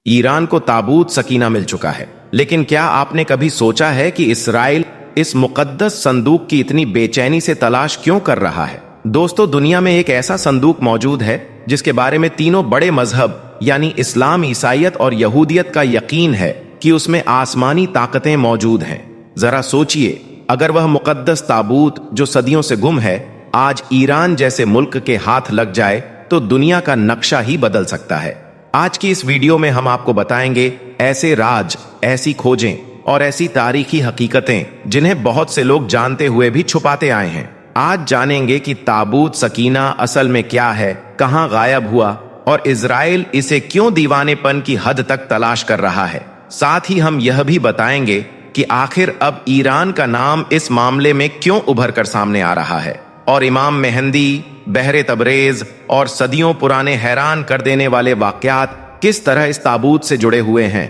Iran को ताबूत सकीना मिल चुका है, लेकिन क्या आपने कभी सोचा है कि इसराइल इस मुकद्दस संदूक की इतनी बेचैनी से तलाश क्यों कर रहा है? दोस्तों, दुनिया में एक ऐसा संदूक मौजूद है जिसके बारे में तीनों बड़े मजहब यानी इस्लाम, ईसाईयत और यहूदियत का यकीन है कि उसमें आसमानी ताकतें मौजूद हैं। जरा सोचिए, अगर वह मुकद्दस ताबूत जो सदियों से गुम है आज ईरान जैसे मुल्क के हाथ लग जाए तो दुनिया का नक्शा ही बदल सकता है। आज की इस वीडियो में हम आपको बताएंगे ऐसे राज, ऐसी खोजें और ऐसी तारीखी हकीकतें जिन्हें बहुत से लोग जानते हुए भी छुपाते आए हैं। आज जानेंगे कि ताबूत सकीना असल में क्या है, कहां गायब हुआ और इजराइल इसे क्यों दीवानेपन की हद तक तलाश कर रहा है। साथ ही हम यह भी बताएंगे कि आखिर अब ईरान का नाम इस मामले में क्यों उभर कर सामने आ रहा है और इमाम मेहंदी, बहरे तबरेज और सदियों पुराने हैरान कर देने वाले वाकयात किस तरह इस ताबूत से जुड़े हुए हैं।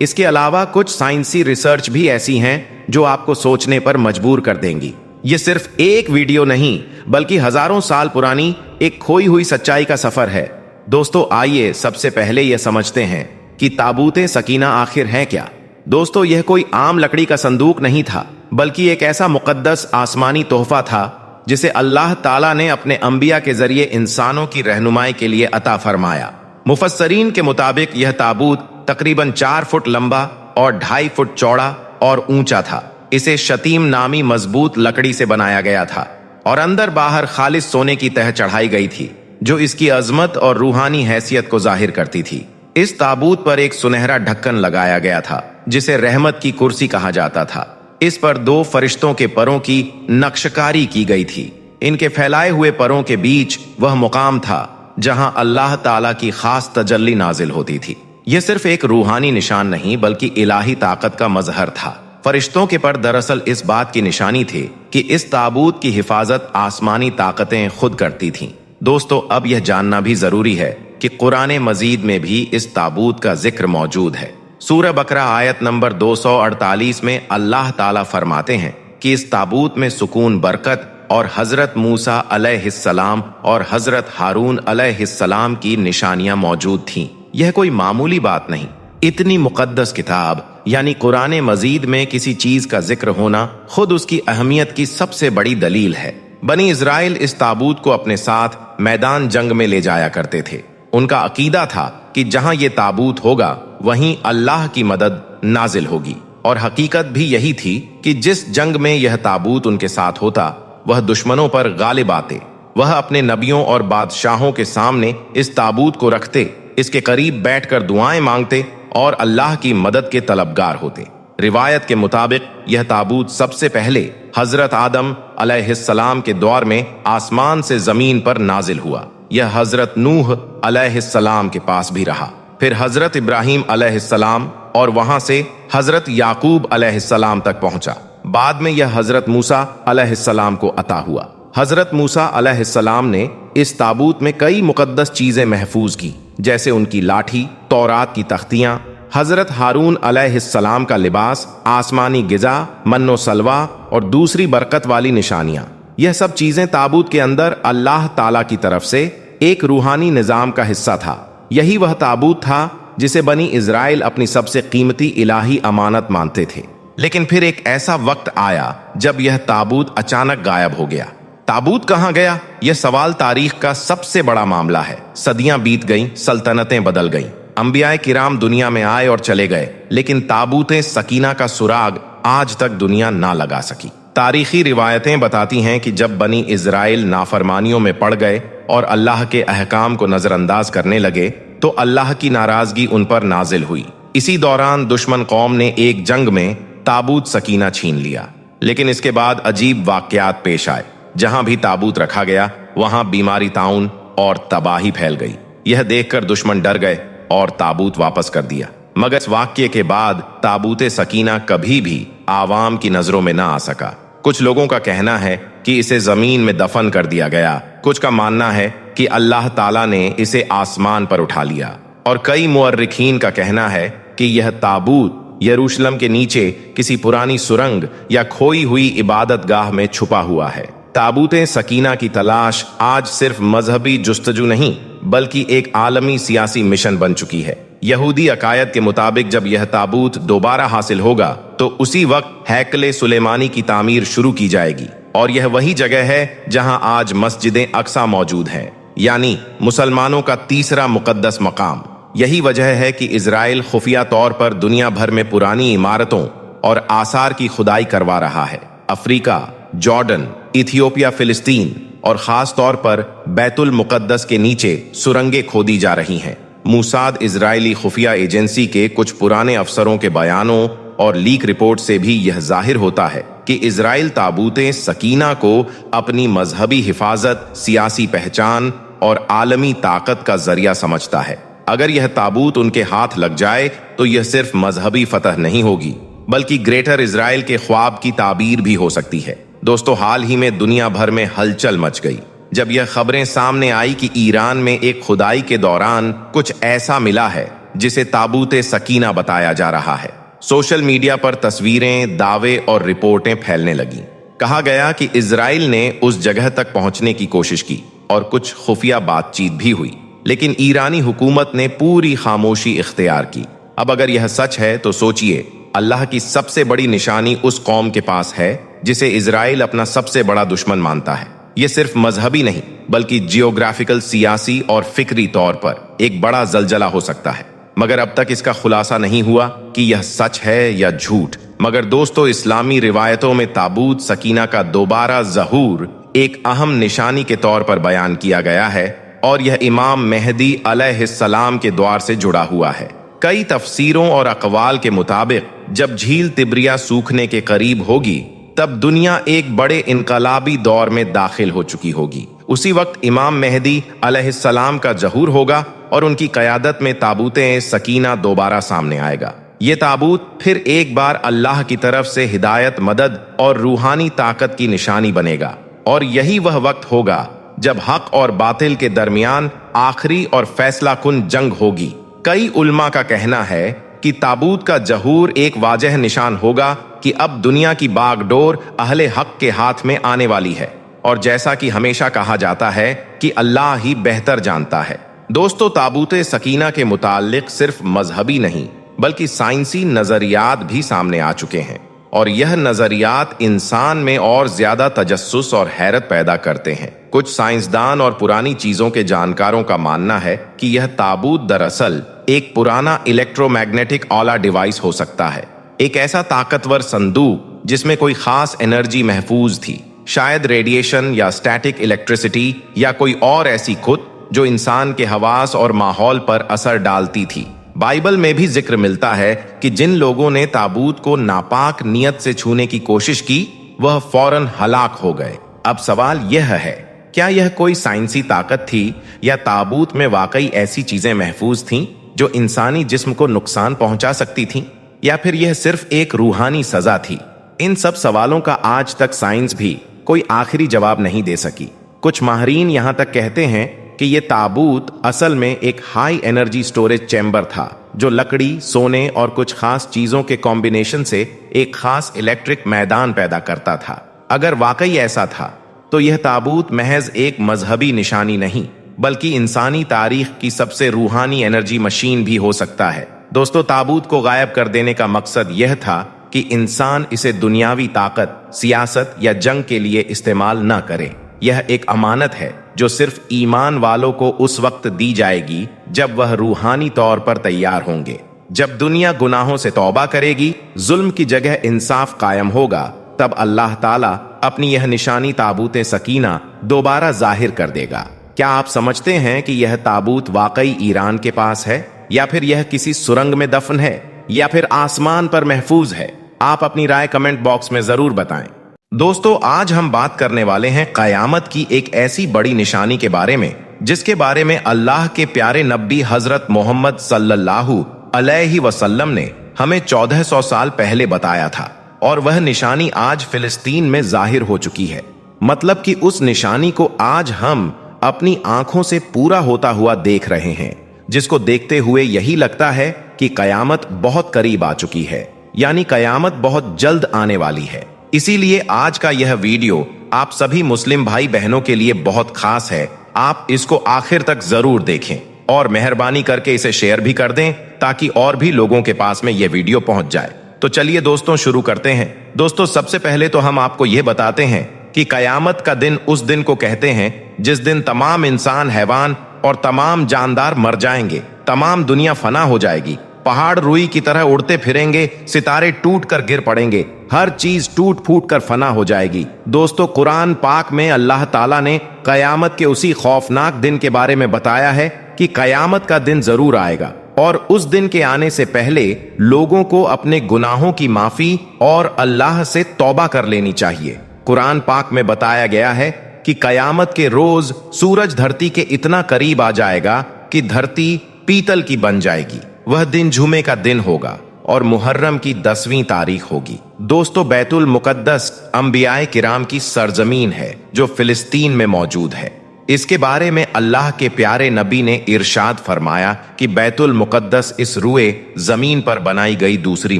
इसके अलावा कुछ साइंसी रिसर्च भी ऐसी हैं जो आपको सोचने पर मजबूर कर देंगी। ये सिर्फ एक वीडियो नहीं बल्कि हजारों साल पुरानी एक खोई हुई सच्चाई का सफर है। दोस्तों, आइए सबसे पहले यह समझते हैं कि ताबूते सकीना आखिर है क्या। दोस्तों, यह कोई आम लकड़ी का संदूक नहीं था, बल्कि एक ऐसा मुकद्दस आसमानी तोहफा था जिसे अल्लाह ताला ने अपने अंबिया के जरिए इंसानों की रहनुमाई के लिए अता फरमाया। मुफस्सरीन के मुताबिक यह ताबूत तकरीबन 4 फुट लंबा और 2.5 फुट चौड़ा और ऊंचा था। इसे शतीम नामी मजबूत लकड़ी से बनाया गया था और अंदर बाहर खालिस सोने की तह चढ़ाई गई थी जो इसकी अजमत और रूहानी हैसियत को जाहिर करती थी। इस ताबूत पर एक सुनहरा ढक्कन लगाया गया था जिसे रहमत की कुर्सी कहा जाता था। इस पर 2 फरिश्तों के परों की नक्शकारी की गई थी। इनके फैलाए हुए परों के बीच वह मुकाम था जहां अल्लाह ताला की खास तजल्ली नाजिल होती थी। यह सिर्फ एक रूहानी निशान नहीं बल्कि इलाही ताकत का मजहर था। फरिश्तों के पर दरअसल इस बात की निशानी थे कि इस ताबूत की हिफाजत आसमानी ताकतें खुद करती थीं। दोस्तों, अब यह जानना भी जरूरी है कि कुरान मजीद में भी इस ताबूत का जिक्र मौजूद है। सूरह बकरा आयत नंबर 248 में अल्लाह ताला फरमाते हैं कि इस ताबूत में सुकून, बरकत और हजरत मूसा अलैहिस्सलाम और हजरत हारून अलैहिस्सलाम की निशानियां मौजूद थीं। यह कोई मामूली बात नहीं। इतनी मुकद्दस किताब यानी कुरान मजीद में किसी चीज का जिक्र होना खुद उसकी अहमियत की सबसे बड़ी दलील है। बनी इजराइल इस ताबूत को अपने साथ मैदान जंग में ले जाया करते थे। उनका अकीदा था कि जहां ये ताबूत होगा वहीं अल्लाह की मदद नाजिल होगी और हकीकत भी यही थी कि जिस जंग में यह ताबूत उनके साथ होता वह दुश्मनों पर गालिब आते। वह अपने नबियों और बादशाहों के सामने इस ताबूत को रखते, इसके करीब बैठकर दुआएं मांगते और अल्लाह की मदद के तलबगार होते। रिवायत के मुताबिक यह ताबूत सबसे पहले हजरत आदम अलैहिस्सलाम के दौर में आसमान से जमीन पर नाजिल हुआ। यह हजरत नूह अलैहिस्सलाम के पास भी रहा, फिर हजरत इब्राहिम अलैहिस्सलाम और वहां से हजरत याकूब अलैहिस्सलाम तक पहुंचा। बाद में यह हजरत मूसा अलैहिस्सलाम को अता हुआ। हजरत मूसा अलैहिस्सलाम ने इस ताबूत में कई मुकद्दस चीजें महफूज की, जैसे उनकी लाठी, तौरात की तख्तियां, हजरत हारून अलैहिस्सलाम का लिबास, आसमानी गिजा, मन्नो सलवा और दूसरी बरकत वाली निशानियां। यह सब चीजें ताबूत के अंदर अल्लाह ताला की तरफ से एक रूहानी निजाम का हिस्सा था। यही वह ताबूत था जिसे बनी इजराइल अपनी सबसे कीमती इलाही अमानत मानते थे। लेकिन फिर एक ऐसा वक्त आया जब यह ताबूत अचानक गायब हो गया। ताबूत कहां गया, यह सवाल तारीख का सबसे बड़ा मामला है। सदियां बीत गईं, सल्तनतें बदल गईं, अंबियाए किराम दुनिया में आए और चले गए, लेकिन ताबूते सकीना का सुराग आज तक दुनिया ना लगा सकी। तारीखी रिवायतें बताती हैं कि जब बनी इजराइल नाफरमानियों में पड़ गए और अल्लाह के अहकाम को नजरअंदाज करने लगे तो अल्लाह की नाराजगी उन पर नाजिल हुई। इसी दौरान दुश्मन कौम ने एक जंग में ताबूत सकीना छीन लिया। लेकिन इसके बाद अजीब वाकयात पेश आए। जहां भी ताबूत रखा गया वहां बीमारी, ताउन और तबाही फैल गई। यह देखकर दुश्मन डर गए और ताबूत वापस कर दिया। मगर इस वाक्य के बाद ताबूते सकीना कभी भी आवाम की नजरों में ना आ सका। कुछ लोगों का कहना है कि इसे जमीन में दफन कर दिया गया, कुछ का मानना है कि अल्लाह ताला ने इसे आसमान पर उठा लिया और कई मुअर्रिखीन का कहना है कि यह ताबूत यरूशलेम के नीचे किसी पुरानी सुरंग या खोई हुई इबादत गाह में छुपा हुआ है। ताबूते सकीना की तलाश आज सिर्फ मजहबी जुस्तजू नहीं बल्कि एक आलमी सियासी मिशन बन चुकी है। यहूदी अकायद के मुताबिक जब यह ताबूत दोबारा हासिल होगा तो उसी वक्त हैकले सुलेमानी की तामीर शुरू की जाएगी, और यह वही जगह है जहां आज मस्जिद अक्सा मौजूद है, यानी मुसलमानों का तीसरा मुकद्दस मकाम। यही वजह है कि इजराइल खुफिया तौर पर दुनिया भर में पुरानी इमारतों और आसार की खुदाई करवा रहा है। अफ्रीका, जॉर्डन, इथियोपिया, फिलिस्तीन और खास तौर पर बैतुल मुकद्दस के नीचे सुरंगें खोदी जा रही हैं। मूसाद इजरायली खुफिया एजेंसी के कुछ पुराने अफसरों के बयानों और लीक रिपोर्ट से भी यह जाहिर होता है कि इजराइल ताबूते सकीना को अपनी मजहबी हिफाजत, सियासी पहचान और आलमी ताकत का जरिया समझता है। अगर यह ताबूत उनके हाथ लग जाए तो यह सिर्फ मजहबी फतह नहीं होगी, बल्कि ग्रेटर इजराइल के ख्वाब की ताबीर भी हो सकती है। दोस्तों, हाल ही में दुनिया भर में हलचल मच गई जब यह खबरें सामने आई कि ईरान में एक खुदाई के दौरान कुछ ऐसा मिला है जिसे ताबूते सकीना बताया जा रहा है। सोशल मीडिया पर तस्वीरें, दावे और रिपोर्टें फैलने लगीं। कहा गया कि इजराइल ने उस जगह तक पहुंचने की कोशिश की और कुछ खुफिया बातचीत भी हुई, लेकिन ईरानी हुकूमत ने पूरी खामोशी इख्तियार की। अब अगर यह सच है तो सोचिए, अल्लाह की सबसे बड़ी निशानी उस कौम के पास है जिसे इजराइल अपना सबसे बड़ा दुश्मन मानता है। यह सिर्फ मजहबी नहीं बल्कि जियोग्राफिकल, सियासी और फिक्री तौर पर एक बड़ा जलजला हो सकता है। मगर अब तक इसका खुलासा नहीं हुआ कि यह सच है या झूठ। मगर दोस्तों, इस्लामी रिवायतों में ताबूत सकीना का दोबारा ज़हूर एक अहम निशानी के तौर पर बयान किया गया है, और यह इमाम मेहदी अलैहिस्सलाम के द्वार से जुड़ा हुआ है। कई तफसीरों और अकवाल के मुताबिक जब झील तिब्रिया सूखने के करीब होगी तब दुनिया एक बड़े इनकलाबी दौर में दाखिल हो चुकी होगी। उसी वक्त इमाम मेहदी अलैहिस्सलाम का ज़हूर होगा और उनकी क़यादत में ताबूते सकीना दोबारा सामने आएगा। ये ताबूत फिर एक बार अल्लाह की तरफ से हिदायत, मदद और रूहानी ताकत की निशानी बनेगा, और यही वह वक्त होगा जब हक और बातिल के दरमियान आखिरी और फैसला कुन जंग होगी। कई उल्मा का कहना है कि ताबूत का ज़हूर एक वाजह निशान होगा कि अब दुनिया की बागडोर अहले हक के हाथ में आने वाली है, और जैसा कि हमेशा कहा जाता है कि अल्लाह ही बेहतर जानता है। दोस्तों, ताबूते सकीना के मुताल्लिक सिर्फ मजहबी नहीं बल्कि साइंसी नजरियात भी सामने आ चुके हैं, और यह नजरियात इंसान में और ज्यादा तजस्सुस और हैरत पैदा करते हैं। कुछ साइंसदान और पुरानी चीजों के जानकारों का मानना है कि यह ताबूत दरअसल एक पुराना इलेक्ट्रोमैग्नेटिक ऑला डिवाइस हो सकता है, एक ऐसा ताकतवर संदूक जिसमें कोई खास एनर्जी महफूज थी, शायद रेडिएशन या स्टैटिक इलेक्ट्रिसिटी या कोई और ऐसी खुद जो इंसान के हवास और माहौल पर असर डालती थी। बाइबल में भी जिक्र मिलता है कि जिन लोगों ने ताबूत को नापाक नियत से छूने की कोशिश की वह फौरन हलाक हो गए। अब सवाल यह है, क्या यह कोई साइंसी ताकत थी या ताबूत में वाकई ऐसी चीजें महफूज थीं जो इंसानी जिस्म को नुकसान पहुंचा सकती थीं, या फिर यह सिर्फ एक रूहानी सजा थी? इन सब सवालों का आज तक साइंस भी कोई आखिरी जवाब नहीं दे सकी। कुछ माहरीन यहां तक कहते हैं कि यह ताबूत असल में एक हाई एनर्जी स्टोरेज चैम्बर था जो लकड़ी, सोने और कुछ खास चीजों के कॉम्बिनेशन से एक खास इलेक्ट्रिक मैदान पैदा करता था। अगर वाकई ऐसा था तो यह ताबूत महज एक मजहबी निशानी नहीं बल्कि इंसानी तारीख की सबसे रूहानी एनर्जी मशीन भी हो सकता है। दोस्तों, ताबूत को गायब कर देने का मकसद यह था कि इंसान इसे दुनियावी ताकत, सियासत या जंग के लिए इस्तेमाल न करे। यह एक अमानत है जो सिर्फ ईमान वालों को उस वक्त दी जाएगी जब वह रूहानी तौर पर तैयार होंगे। जब दुनिया गुनाहों से तौबा करेगी, जुल्म की जगह इंसाफ कायम होगा, तब अल्लाह ताला अपनी यह निशानी ताबूते सकीना दोबारा जाहिर कर देगा। क्या आप समझते हैं कि यह ताबूत वाकई ईरान के पास है, या फिर यह किसी सुरंग में दफन है, या फिर आसमान पर महफूज है? आप अपनी राय कमेंट बॉक्स में जरूर बताएं। दोस्तों, आज हम बात करने वाले हैं कयामत की एक ऐसी बड़ी निशानी के बारे में जिसके बारे में अल्लाह के प्यारे नबी हजरत मोहम्मद सल्लल्लाहु अलैहि वसल्लम ने हमें 1400 साल पहले बताया था, और वह निशानी आज फिलिस्तीन में जाहिर हो चुकी है। मतलब कि उस निशानी को आज हम अपनी आंखों से पूरा होता हुआ देख रहे हैं, जिसको देखते हुए यही लगता है कि कयामत बहुत करीब आ चुकी है, यानी कयामत बहुत जल्द आने वाली है। इसीलिए आज का यह वीडियो आप सभी मुस्लिम भाई बहनों के लिए बहुत खास है। आप इसको आखिर तक जरूर देखें। और मेहरबानी करके इसे शेयर भी कर दें ताकि और भी लोगों के पास में यह वीडियो पहुंच जाए। तो चलिए दोस्तों शुरू करते हैं। दोस्तों सबसे पहले तो हम आपको यह बताते हैं कि कयामत का दिन उस दिन को कहते हैं जिस दिन तमाम इंसान, हैवान और तमाम जानदार मर जाएंगे, तमाम दुनिया फना हो जाएगी, पहाड़ रुई की तरह उड़ते फिरेंगे, सितारे टूट कर गिर पड़ेंगे, हर चीज टूट फूट कर फना हो जाएगी। दोस्तों कुरान पाक में अल्लाह ताला ने कयामत के उसी खौफनाक दिन के बारे में बताया है कि कयामत का दिन जरूर आएगा और उस दिन के आने से पहले लोगों को अपने गुनाहों की माफी और अल्लाह से तौबा कर लेनी चाहिए। कुरान पाक में बताया गया है कि कयामत के रोज सूरज धरती के इतना करीब आ जाएगा कि धरती पीतल की बन जाएगी। वह दिन जुमे का दिन होगा और मुहर्रम की 10वीं तारीख होगी। दोस्तों बैतुल मुकद्दस अंबियाए किराम की सरजमीन है जो फिलिस्तीन में मौजूद है। इसके बारे में अल्लाह के प्यारे नबी ने इरशाद फरमाया कि बैतुल मुकद्दस इस रुए जमीन पर बनाई गई दूसरी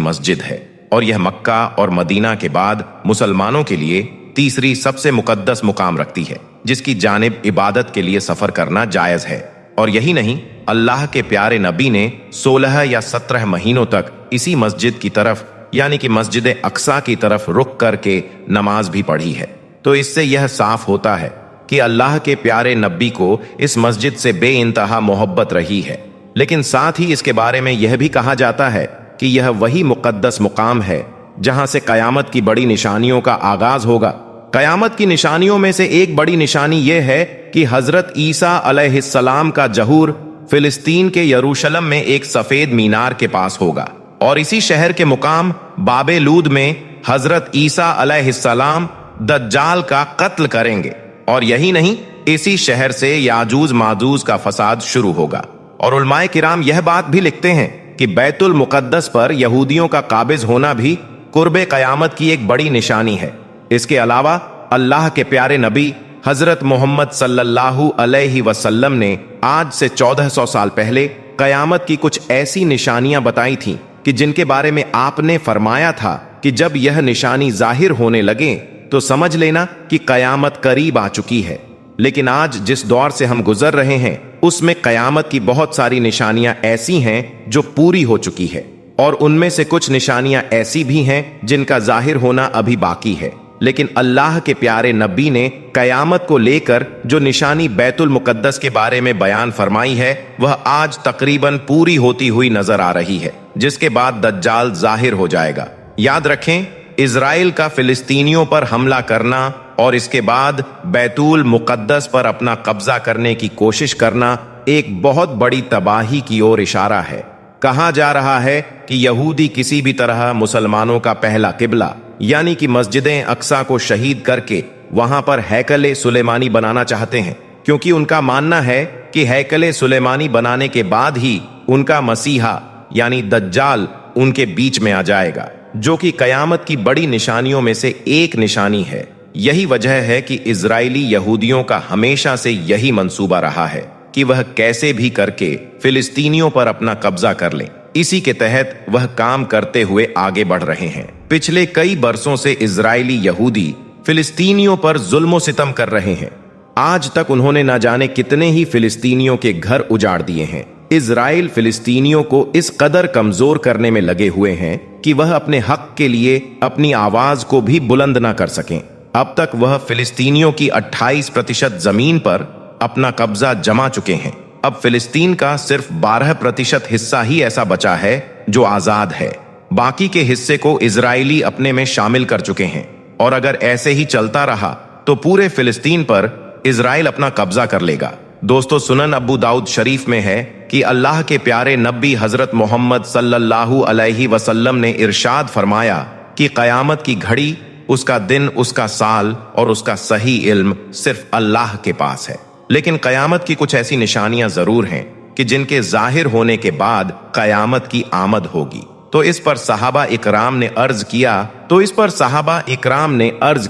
मस्जिद है और यह मक्का और मदीना के बाद मुसलमानों के लिए तीसरी सबसे मुकद्दस मुकाम रखती है जिसकी जानिब इबादत के लिए सफर करना जायज है। और यही नहीं, अल्लाह के प्यारे नबी ने 16 या 17 महीनों तक इसी मस्जिद की तरफ यानी कि मस्जिद अक्सा की तरफ रुक करके नमाज भी पढ़ी है। तो इससे यह साफ होता है कि अल्लाह के प्यारे नबी को इस मस्जिद से बेइंतहा मोहब्बत रही है। लेकिन साथ ही इसके बारे में यह भी कहा जाता है कि यह वही मुकद्दस मुकाम है जहां से कयामत की बड़ी निशानियों का आगाज होगा। कयामत की निशानियों में से एक बड़ी निशानी यह है कि हजरत ईसा अलैहिस्सलाम का जहूर फिलिस्तीन के यरूशलेम में एक सफेद मीनार के पास होगा और इसी शहर के मुकाम बाबे लूद में हजरत ईसा अलैहिस्सलाम दज्जाल का कत्ल करेंगे। और यही नहीं, इसी शहर से याजूज माजूज का फसाद शुरू होगा। और उलमाए किराम यह बात भी लिखते हैं कि बैतुल मुकद्दस पर यहूदियों का काबिज होना भी कुर्बे कयामत की एक बड़ी निशानी है। इसके अलावा अल्लाह के प्यारे नबी हजरत मोहम्मद सल्लल्लाहु अलैहि वसल्लम ने आज से 1400 साल पहले कयामत की कुछ ऐसी निशानियां बताई थीं कि जिनके बारे में आपने फरमाया था कि जब यह निशानी जाहिर होने लगे तो समझ लेना कि कयामत करीब आ चुकी है। लेकिन आज जिस दौर से हम गुजर रहे हैं उसमें कयामत की बहुत सारी निशानियां ऐसी हैं जो पूरी हो चुकी है और उनमें से कुछ निशानियां ऐसी भी हैं जिनका जाहिर होना अभी बाकी है। लेकिन अल्लाह के प्यारे नबी ने कयामत को लेकर जो निशानी बैतुल मुकद्दस के बारे में बयान फरमाई है वह आज तकरीबन पूरी होती हुई नजर आ रही है, जिसके बाद दज्जाल जाहिर हो जाएगा। याद रखें, इजराइल का फिलिस्तीनियों पर हमला करना और इसके बाद बैतुल मुकद्दस पर अपना कब्जा करने की कोशिश करना एक बहुत बड़ी तबाही की ओर इशारा है। कहा जा रहा है कि यहूदी किसी भी तरह मुसलमानों का पहला किबला यानी कि मस्जिदें अक्सा को शहीद करके वहां पर हैकले सुलेमानी बनाना चाहते हैं, क्योंकि उनका मानना है कि हैकले सुलेमानी बनाने के बाद ही उनका मसीहा यानी दज्जाल उनके बीच में आ जाएगा, जो कि कयामत की बड़ी निशानियों में से एक निशानी है। यही वजह है कि इजरायली यहूदियों का हमेशा से यही मंसूबा रहा है कि वह कैसे भी करके फिलिस्तीनियों पर अपना कब्जा कर लें। इसी के तहत वह काम करते हुए आगे बढ़ रहे हैं। पिछले कई बरसों से इजरायली यहूदी फिलिस्तीनियों पर जुल्म सितम कर रहे हैं। आज तक उन्होंने न जाने कितने ही फिलिस्तीनियों के घर उजाड़ दिए हैं। इजराइल फिलिस्तीनियों को इस कदर कमजोर करने में लगे हुए हैं कि वह अपने हक के लिए अपनी आवाज को भी बुलंद न कर सकें। अब तक वह फिलिस्तीनियों की 28% जमीन पर अपना कब्जा जमा चुके हैं। अब फिलिस्तीन का सिर्फ 12% हिस्सा ही ऐसा बचा है जो आजाद है। बाकी के हिस्से को इजरायली अपने में शामिल कर चुके हैं और अगर ऐसे ही चलता रहा तो पूरे फिलिस्तीन पर इजराइल अपना कब्जा कर लेगा। दोस्तों सुनन अबू दाऊद शरीफ में है कि अल्लाह के प्यारे नबी हजरत मोहम्मद सल्लल्लाहु अलैहि वसल्लम ने इरशाद फरमाया कि कयामत की घड़ी, उसका दिन, उसका साल और उसका सही इल्म सिर्फ अल्लाह के पास है। लेकिन कयामत की कुछ ऐसी निशानियां जरूर हैं कि जिनके जाहिर होने के बाद कयामत की आमद होगी। तो इस पर सहाबा इकराम ने अर्ज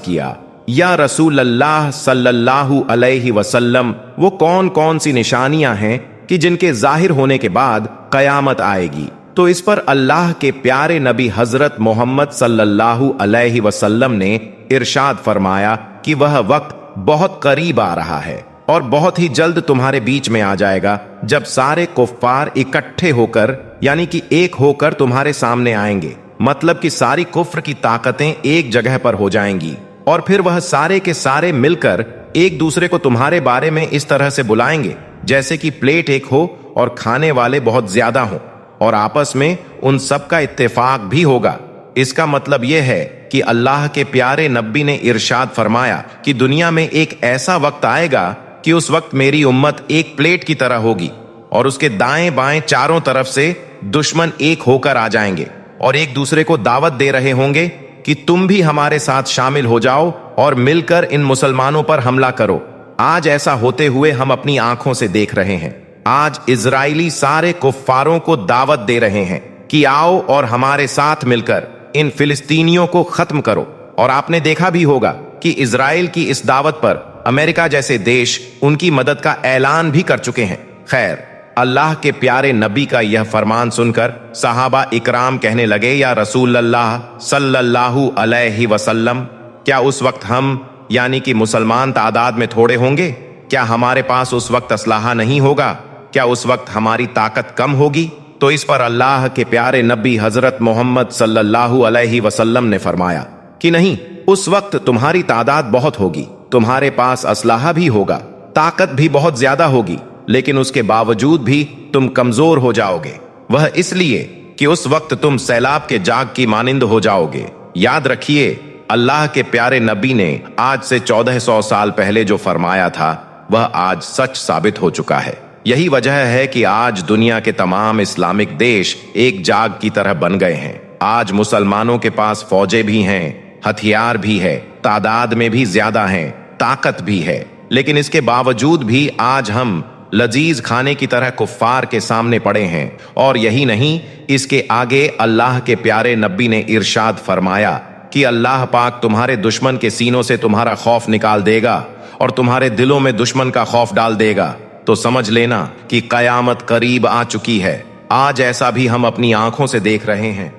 किया, या रसूल अल्लाह सल्लल्लाहु अलैहि वसल्लम, वो कौन कौन सी निशानियां हैं कि जिनके जाहिर होने के बाद कयामत आएगी? तो इस पर अल्लाह के प्यारे नबी हजरत मोहम्मद सल्लल्लाहु अलैहि वसल्लम ने इरशाद फरमाया कि वह वक्त बहुत करीब आ रहा है और बहुत ही जल्द तुम्हारे बीच में आ जाएगा, जब सारे कुफ्फार इकट्ठे होकर यानी कि एक होकर तुम्हारे सामने आएंगे। मतलब कि सारी कुफ्र की ताकतें एक जगह पर हो जाएंगी और फिर वह सारे के सारे मिलकर एक दूसरे को तुम्हारे बारे में इस तरह से बुलाएंगे जैसे कि प्लेट एक हो और खाने वाले बहुत ज्यादा हों, और आपस में उन सब का इत्तेफाक भी होगा। इसका मतलब यह है कि अल्लाह के प्यारे नबी ने इरशाद फरमाया कि दुनिया में एक ऐसा वक्त आएगा कि उस वक्त मेरी उम्मत एक प्लेट की तरह होगी और उसके दाएं बाएं चारों तरफ से दुश्मन एक होकर आ जाएंगे और एक दूसरे को दावत दे रहे होंगे कि तुम भी हमारे साथ शामिल हो जाओ और मिलकर इन मुसलमानों पर हमला करो। आज ऐसा होते हुए हम अपनी आंखों से देख रहे हैं। आज इजराइली सारे कुफ्फारों को दावत दे रहे हैं कि आओ और हमारे साथ मिलकर इन फिलिस्तीनियों को खत्म करो। और आपने देखा भी होगा कि इजराइल की इस दावत पर अमेरिका जैसे देश उनकी मदद का ऐलान भी कर चुके हैं। खैर, अल्लाह के प्यारे नबी का यह फरमान सुनकर सहाबा इकराम कहने लगे, या रसूल अल्लाह सल्लल्लाहु अलैहि वसल्लम, क्या उस वक्त हम यानी कि मुसलमान तादाद में थोड़े होंगे? क्या हमारे पास उस वक्त असलाहा नहीं होगा? क्या उस वक्त हमारी ताकत कम होगी? तो इस पर अल्लाह के प्यारे नबी हजरत मोहम्मद सल्लल्लाहु अलैहि वसल्लम ने फरमाया कि नहीं, उस वक्त तुम्हारी तादाद बहुत होगी, तुम्हारे पास असलाहा भी होगा, ताकत भी बहुत ज्यादा होगी, लेकिन उसके बावजूद भी तुम कमजोर हो जाओगे। वह इसलिए कि उस वक्त तुम सैलाब के जाग की मानिंद हो जाओगे। याद रखिए, अल्लाह के प्यारे नबी ने आज से 1400 साल पहले जो फरमाया था वह आज सच साबित हो चुका है। यही वजह है कि आज दुनिया के तमाम इस्लामिक देश एक जाग की तरह बन गए हैं। आज मुसलमानों के पास फौजें भी हैं, हथियार भी है, तादाद में भी ज्यादा हैं, ताकत भी है, लेकिन इसके बावजूद भी आज हम लजीज खाने की तरह कुफ्फार के सामने पड़े हैं। और यही नहीं, इसके आगे अल्लाह के प्यारे नबी ने इरशाद फरमाया कि अल्लाह पाक तुम्हारे दुश्मन के सीनों से तुम्हारा खौफ निकाल देगा और तुम्हारे दिलों में दुश्मन का खौफ डाल देगा। तो समझ लेना कि कयामत करीब आ चुकी है। आज ऐसा भी हम अपनी आंखों से देख रहे हैं।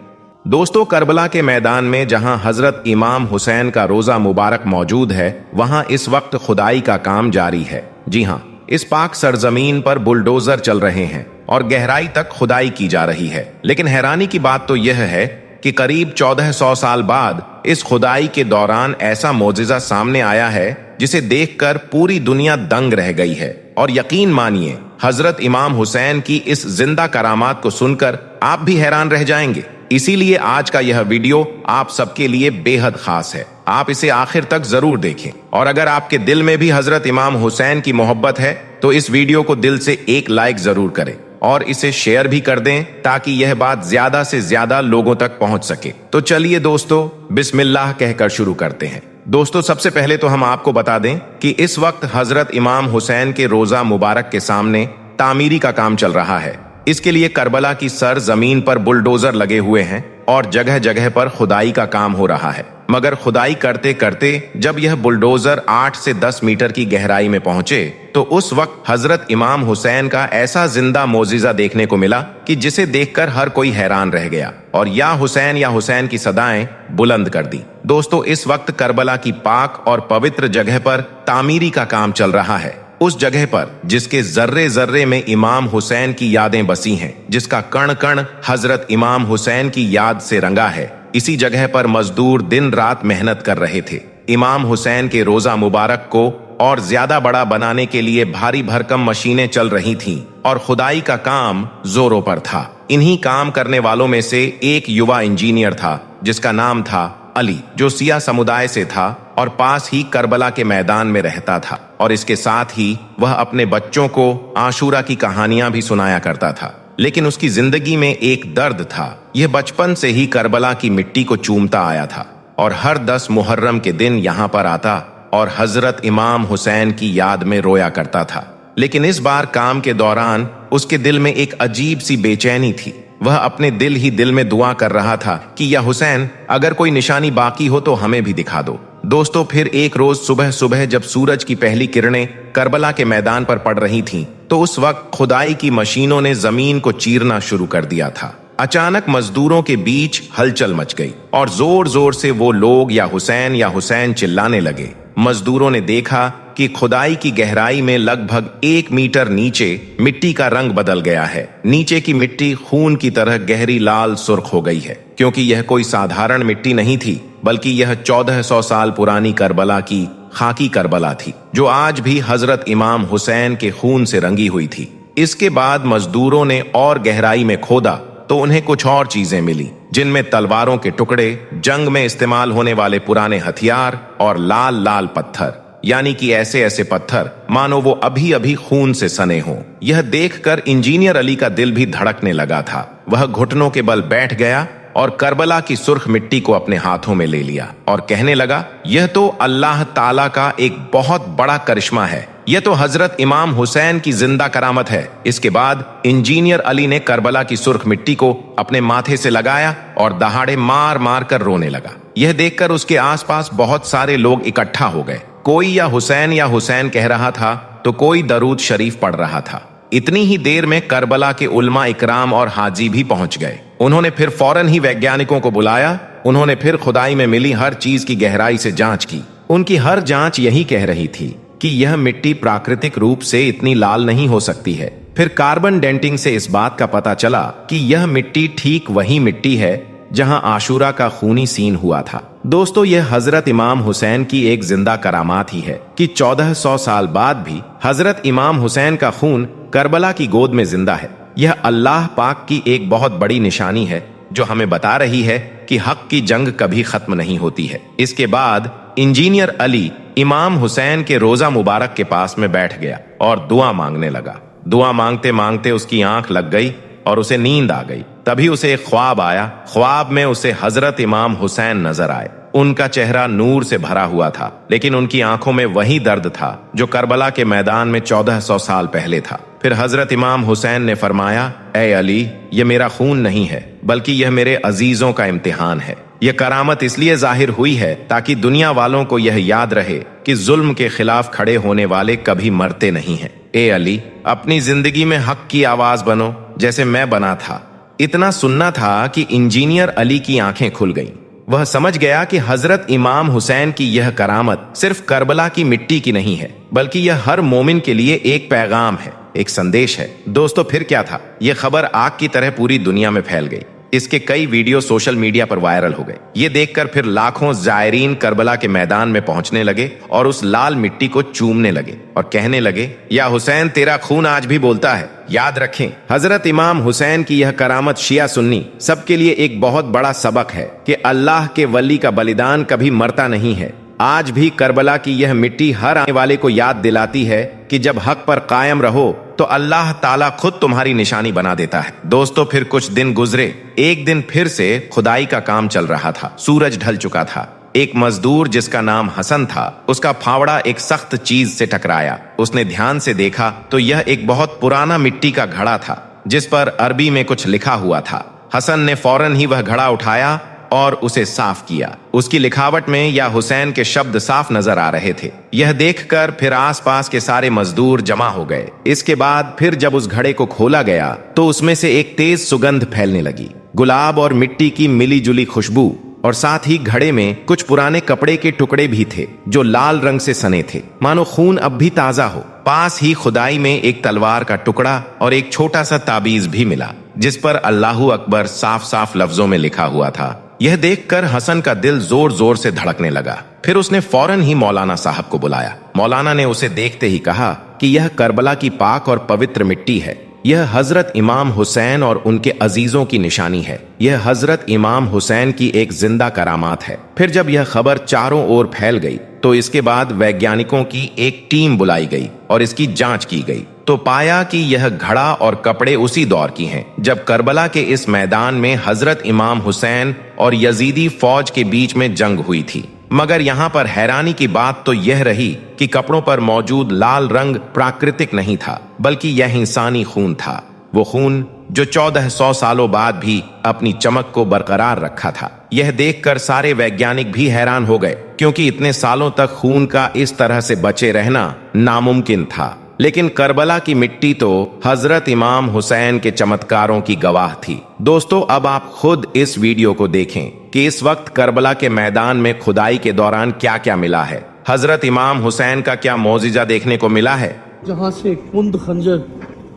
दोस्तों, करबला के मैदान में जहां हजरत इमाम हुसैन का रोजा मुबारक मौजूद है, वहां इस वक्त खुदाई का काम जारी है। जी हां, इस पाक सरजमीन पर बुलडोजर चल रहे हैं और गहराई तक खुदाई की जा रही है। लेकिन हैरानी की बात तो यह है कि करीब 1400 साल बाद इस खुदाई के दौरान ऐसा मोजिजा सामने आया है जिसे देखकर पूरी दुनिया दंग रह गई है। और यकीन मानिए, हजरत इमाम हुसैन की इस जिंदा करामात को सुनकर आप भी हैरान रह जाएंगे। इसीलिए आज का यह वीडियो आप सबके लिए बेहद खास है। आप इसे आखिर तक जरूर देखें। और अगर आपके दिल में भी हजरत इमाम हुसैन की मोहब्बत है तो इस वीडियो को दिल से एक लाइक जरूर करें और इसे शेयर भी कर दें ताकि यह बात ज्यादा से ज्यादा लोगों तक पहुंच सके। तो चलिए दोस्तों, बिस्मिल्लाह कहकर शुरू करते हैं। दोस्तों, सबसे पहले तो हम आपको बता दें कि इस वक्त हजरत इमाम हुसैन के रोजा मुबारक के सामने तामीरी का काम चल रहा है। इसके लिए करबला की सर जमीन पर बुलडोजर लगे हुए हैं और जगह जगह पर खुदाई का काम हो रहा है। मगर खुदाई करते करते जब यह बुलडोजर 8 से 10 मीटर की गहराई में पहुंचे तो उस वक्त हजरत इमाम हुसैन का ऐसा जिंदा मोजिजा देखने को मिला कि जिसे देखकर हर कोई हैरान रह गया और या हुसैन की सदाएं बुलंद कर दी। दोस्तों, इस वक्त करबला की पाक और पवित्र जगह पर तामीरी का काम चल रहा है। उस जगह पर जिसके जर्रे जर्रे में इमाम हुसैन की यादें बसी हैं, जिसका कण कण हजरत इमाम हुसैन की याद से रंगा है, इसी जगह पर मजदूर दिन रात मेहनत कर रहे थे। इमाम हुसैन के रोजा मुबारक को और ज्यादा बड़ा बनाने के लिए भारी भरकम मशीनें चल रही थीं और खुदाई का काम जोरों पर था। इन्हीं काम करने वालों में से एक युवा इंजीनियर था जिसका नाम था अली, जो सिया समुदाय से था और पास ही करबला के मैदान में रहता था। और इसके साथ ही वह अपने बच्चों को आशूरा की कहानियां भी सुनाया करता था। लेकिन उसकी जिंदगी में एक दर्द था। यह बचपन से ही करबला की मिट्टी को चूमता आया था और हर 10 मुहर्रम के दिन यहाँ पर आता और हजरत इमाम हुसैन की याद में रोया करता था। लेकिन इस बार काम के दौरान उसके दिल में एक अजीब सी बेचैनी थी। वह अपने दिल ही दिल में दुआ कर रहा था कि या हुसैन, अगर कोई निशानी बाकी हो तो हमें भी दिखा दो। दोस्तों, फिर एक रोज सुबह सुबह जब सूरज की पहली किरणें करबला के मैदान पर पड़ रही थीं, तो उस वक्त खुदाई की मशीनों ने जमीन को चीरना शुरू कर दिया था। अचानक मजदूरों के बीच हलचल मच गई और जोर जोर से वो लोग या हुसैन चिल्लाने लगे। मजदूरों ने देखा कि खुदाई की गहराई में लगभग 1 मीटर नीचे मिट्टी का रंग बदल गया है। नीचे की मिट्टी खून की तरह गहरी लाल सुर्ख हो गई है, क्योंकि यह कोई साधारण मिट्टी नहीं थी, बल्कि यह 1400 साल पुरानी करबला की खाकी करबला थी, जो आज भी हजरत इमाम हुसैन के खून से रंगी हुई थी। इसके बाद मजदूरों ने और गहराई में खोदा तो उन्हें कुछ और चीजें मिली, जिनमें तलवारों के टुकड़े, जंग में इस्तेमाल होने वाले पुराने हथियार और लाल लाल पत्थर, यानी कि ऐसे ऐसे पत्थर मानो वो अभी अभी खून से सने हों। यह देखकर इंजीनियर अली का दिल भी धड़कने लगा था। वह घुटनों के बल बैठ गया और करबला की सुर्ख मिट्टी को अपने हाथों में ले लिया और कहने लगा, यह तो अल्लाह ताला का एक बहुत बड़ा करिश्मा है, यह तो हजरत इमाम हुसैन की जिंदा करामत है। इसके बाद इंजीनियर अली ने करबला की सुर्ख मिट्टी को अपने माथे से लगाया और दहाड़े मार मार कर रोने लगा। यह देखकर उसके आसपास बहुत सारे लोग इकट्ठा हो गए। कोई या हुसैन कह रहा था तो कोई दरूद शरीफ पढ़ रहा था। इतनी ही देर में करबला के उलमा इकराम और हाजी भी पहुंच गए। उन्होंने फिर फौरन ही वैज्ञानिकों को बुलाया। उन्होंने फिर खुदाई में मिली हर चीज की गहराई से जांच की। उनकी हर जांच यही कह रही थी कि यह मिट्टी प्राकृतिक रूप से इतनी लाल नहीं हो सकती है। फिर कार्बन डेंटिंग से इस बात का पता चला कि यह मिट्टी ठीक वही मिट्टी है जहां आशूरा का खूनी सीन हुआ था। दोस्तों, यह हजरत इमाम हुसैन की एक जिंदा करामात ही है कि 1400 साल बाद भी हजरत इमाम हुसैन का खून करबला की गोद में जिंदा है। यह अल्लाह पाक की एक बहुत बड़ी निशानी है, जो हमें बता रही है कि हक की जंग कभी खत्म नहीं होती है। इसके बाद इंजीनियर अली इमाम हुसैन के रोजा मुबारक के पास में बैठ गया और दुआ मांगने लगा। दुआ मांगते मांगते उसकी आंख लग गई और उसे नींद आ गई। तभी उसे एक ख्वाब आया। ख्वाब में उसे हजरत इमाम हुसैन नजर आए। उनका चेहरा नूर से भरा हुआ था, लेकिन उनकी आंखों में वही दर्द था जो करबला के मैदान में 1400 साल पहले था। फिर हजरत इमाम हुसैन ने फरमाया, ए अली, यह मेरा खून नहीं है, बल्कि यह मेरे अजीजों का इम्तिहान है। यह करामत इसलिए जाहिर हुई है ताकि दुनिया वालों को यह याद रहे कि जुल्म के खिलाफ खड़े होने वाले कभी मरते नहीं हैं। ए अली, अपनी जिंदगी में हक की आवाज बनो, जैसे मैं बना था। इतना सुनना था कि इंजीनियर अली की आंखें खुल गईं। वह समझ गया कि हजरत इमाम हुसैन की यह करामत सिर्फ करबला की मिट्टी की नहीं है, बल्कि यह हर मोमिन के लिए एक पैगाम है, एक संदेश है। दोस्तों, फिर क्या था? यह खबर आग की तरह पूरी दुनिया में फैल गई। इसके कई वीडियो सोशल मीडिया पर वायरल हो गए। ये देखकर फिर लाखों जायरीन करबला के मैदान में पहुंचने लगे और उस लाल मिट्टी को चूमने लगे और कहने लगे, या हुसैन, तेरा खून आज भी बोलता है। याद रखें, हजरत इमाम हुसैन की यह करामत शिया सुन्नी सबके लिए एक बहुत बड़ा सबक है कि अल्लाह के वली का बलिदान कभी मरता नहीं है। आज भी करबला की यह मिट्टी हर आने वाले को याद दिलाती है कि जब हक पर कायम रहो तो अल्लाह ताला खुद तुम्हारी निशानी बना देता है। दोस्तों, फिर कुछ दिन गुजरे। एक दिन फिर से खुदाई का काम चल रहा था। सूरज ढल चुका था। एक मजदूर जिसका नाम हसन था, उसका फावड़ा एक सख्त चीज से टकराया। उसने ध्यान से देखा तो यह एक बहुत पुराना मिट्टी का घड़ा था, जिस पर अरबी में कुछ लिखा हुआ था। हसन ने फौरन ही वह घड़ा उठाया और उसे साफ किया। उसकी लिखावट में या हुसैन के शब्द साफ नजर आ रहे थे। यह देखकर फिर आसपास के सारे मजदूर जमा हो गए। इसके बाद फिर जब उस घड़े को खोला गया तो उसमें से एक तेज सुगंध फैलने लगी, गुलाब और मिट्टी की मिली जुली खुशबू। और साथ ही घड़े में कुछ पुराने कपड़े के टुकड़े भी थे जो लाल रंग से सने थे, मानो खून अब भी ताजा हो। पास ही खुदाई में एक तलवार का टुकड़ा और एक छोटा सा ताबीज भी मिला, जिस पर अल्लाहू अकबर साफ साफ लफ्जों में लिखा हुआ था। यह देखकर हसन का दिल जोर जोर से धड़कने लगा। फिर उसने फौरन ही मौलाना साहब को बुलाया। मौलाना ने उसे देखते ही कहा कि यह करबला की पाक और पवित्र मिट्टी है। यह हजरत इमाम हुसैन और उनके अजीजों की निशानी है। यह हजरत इमाम हुसैन की एक जिंदा करामात है। फिर जब यह खबर चारों ओर फैल गई तो इसके बाद वैज्ञानिकों की एक टीम बुलाई गई और इसकी जांच की गई, तो पाया कि यह घड़ा और कपड़े उसी दौर की हैं जब करबला के इस मैदान में हजरत इमाम हुसैन और यजीदी फौज के बीच में जंग हुई थी। मगर यहाँ पर हैरानी की बात तो यह रही कि कपड़ों पर मौजूद लाल रंग प्राकृतिक नहीं था, बल्कि यह इंसानी खून था। वो खून जो 1400 सालों बाद भी अपनी चमक को बरकरार रखा था। यह देखकर सारे वैज्ञानिक भी हैरान हो गए, क्योंकि इतने सालों तक खून का इस तरह से बचे रहना नामुमकिन था। लेकिन करबला की मिट्टी तो हजरत इमाम हुसैन के चमत्कारों की गवाह थी। दोस्तों, अब आप खुद इस वीडियो को देखें कि इस वक्त करबला के मैदान में खुदाई के दौरान क्या क्या मिला है। हजरत इमाम हुसैन का क्या मौजिजा देखने को मिला है। जहाँ से कुंद खंजर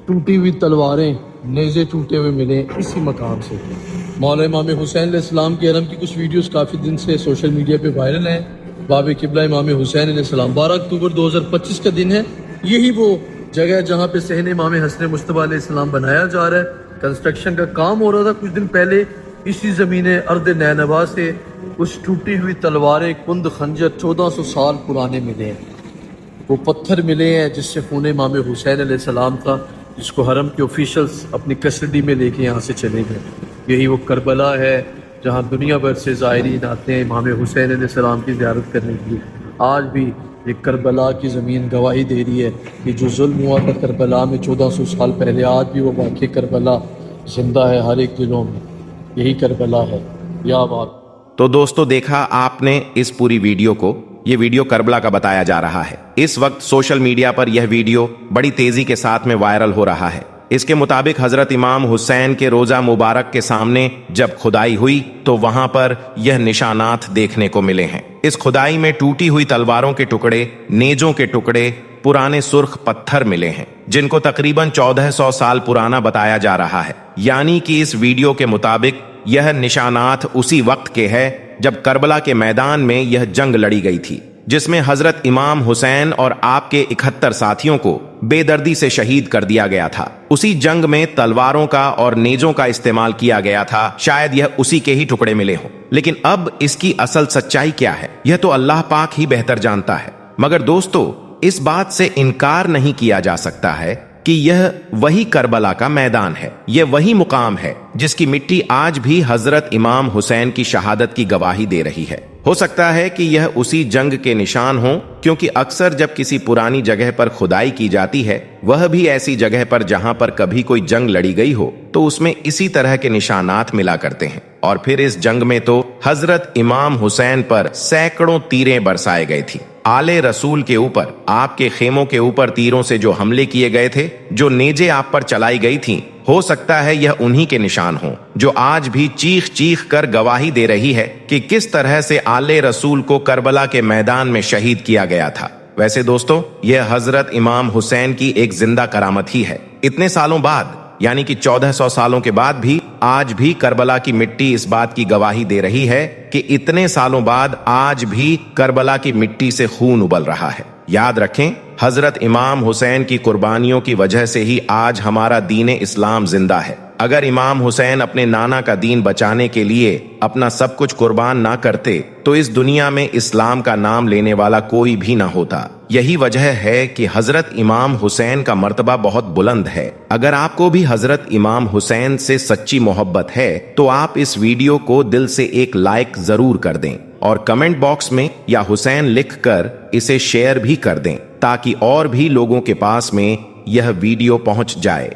टूटी हुई तलवारें नेज़े टूटे हुए मिले इसी मकाम से। मौला इमाम हुसैन अलैहिस्सलाम के हरम की कुछ वीडियोस काफ़ी दिन से सोशल मीडिया पे वायरल हैं। बाब किबला इमाम हुसैन अलैहिस्सलाम 12 अक्टूबर 2025 का दिन है। यही वो जगह है जहाँ पे सहन इमाम हसन मुस्तफ़ा अलैहिस्सलाम बनाया जा रहा है। कंस्ट्रक्शन का काम हो रहा था कुछ दिन पहले। इसी ज़मीन अर्द नैनवा से कुछ टूटी हुई तलवारें कुंद खंजर 1400 साल पुराने मिले हैं। वो पत्थर मिले हैं जिससे खून इमाम हुसैन अलैहिस्सलाम था, जिसको हरम के ऑफिशियल्स अपनी कस्टडी में लेके यहाँ से चले गए। यही वो करबला है जहाँ दुनिया भर से ज़ायरीन आते हैं इमाम हुसैन अलैहिस्सलाम की ज़ियारत करने के लिए। आज भी ये करबला की ज़मीन गवाही दे रही है कि जो जुल्म हुआ था करबला में 1400 साल पहले, आज भी वो वाक़ई करबला ज़िंदा है हर एक दिलों में। यही करबला है। या बात। तो दोस्तों देखा आपने इस पूरी वीडियो को। ये वीडियो करबला का बताया जा रहा है। इस वक्त सोशल मीडिया पर यह वीडियो बड़ी तेजी के साथ में वायरल हो रहा है। इसके मुताबिक हजरत इमाम हुसैन के रोजा मुबारक के सामने जब खुदाई हुई तो वहां पर यह निशानात देखने को मिले हैं। इस खुदाई में टूटी हुई तलवारों के टुकड़े, नेजों के टुकड़े, पुराने सुर्ख पत्थर मिले हैं जिनको तकरीबन 1400 साल पुराना बताया जा रहा है। यानी कि इस वीडियो के मुताबिक यह निशानात उसी वक्त के है जब करबला के मैदान में यह जंग लड़ी गई थी, जिसमें हजरत इमाम हुसैन और आपके 71 साथियों को बेदर्दी से शहीद कर दिया गया था। उसी जंग में तलवारों का और नेजों का इस्तेमाल किया गया था। शायद यह उसी के ही टुकड़े मिले हों। लेकिन अब इसकी असल सच्चाई क्या है यह तो अल्लाह पाक ही बेहतर जानता है। मगर दोस्तों इस बात से इनकार नहीं किया जा सकता है कि यह वही करबला का मैदान है। यह वही मुकाम है जिसकी मिट्टी आज भी हजरत इमाम हुसैन की शहादत की गवाही दे रही है। हो सकता है कि यह उसी जंग के निशान हो, क्योंकि अक्सर जब किसी पुरानी जगह पर खुदाई की जाती है, वह भी ऐसी जगह पर जहां पर कभी कोई जंग लड़ी गई हो, तो उसमें इसी तरह के निशानात मिला करते हैं। और फिर इस जंग में तो हजरत इमाम हुसैन पर सैकड़ों तीरें बरसाए गए थी। आले रसूल के ऊपर, आपके खेमों के ऊपर तीरों से जो हमले किए गए थे, जो नेजे आप पर चलाई गई थी, हो सकता है यह उन्हीं के निशान हों जो आज भी चीख चीख कर गवाही दे रही है कि किस तरह से आले रसूल को करबला के मैदान में शहीद किया गया था। वैसे दोस्तों यह हजरत इमाम हुसैन की एक जिंदा करामत ही है। इतने सालों बाद यानी कि 1400 सालों के बाद भी आज भी करबला की मिट्टी इस बात की गवाही दे रही है कि इतने सालों बाद आज भी करबला की मिट्टी से खून उबल रहा है। याद रखें, हजरत इमाम हुसैन की कुर्बानियों की वजह से ही आज हमारा दीन इस्लाम जिंदा है। अगर इमाम हुसैन अपने नाना का दीन बचाने के लिए अपना सब कुछ कुर्बान ना करते तो इस दुनिया में इस्लाम का नाम लेने वाला कोई भी ना होता। यही वजह है कि हजरत इमाम हुसैन का मर्तबा बहुत बुलंद है। अगर आपको भी हजरत इमाम हुसैन से सच्ची मोहब्बत है तो आप इस वीडियो को दिल से एक लाइक जरूर कर दें और कमेंट बॉक्स में या हुसैन लिखकर इसे शेयर भी कर दें ताकि और भी लोगों के पास में यह वीडियो पहुंच जाए।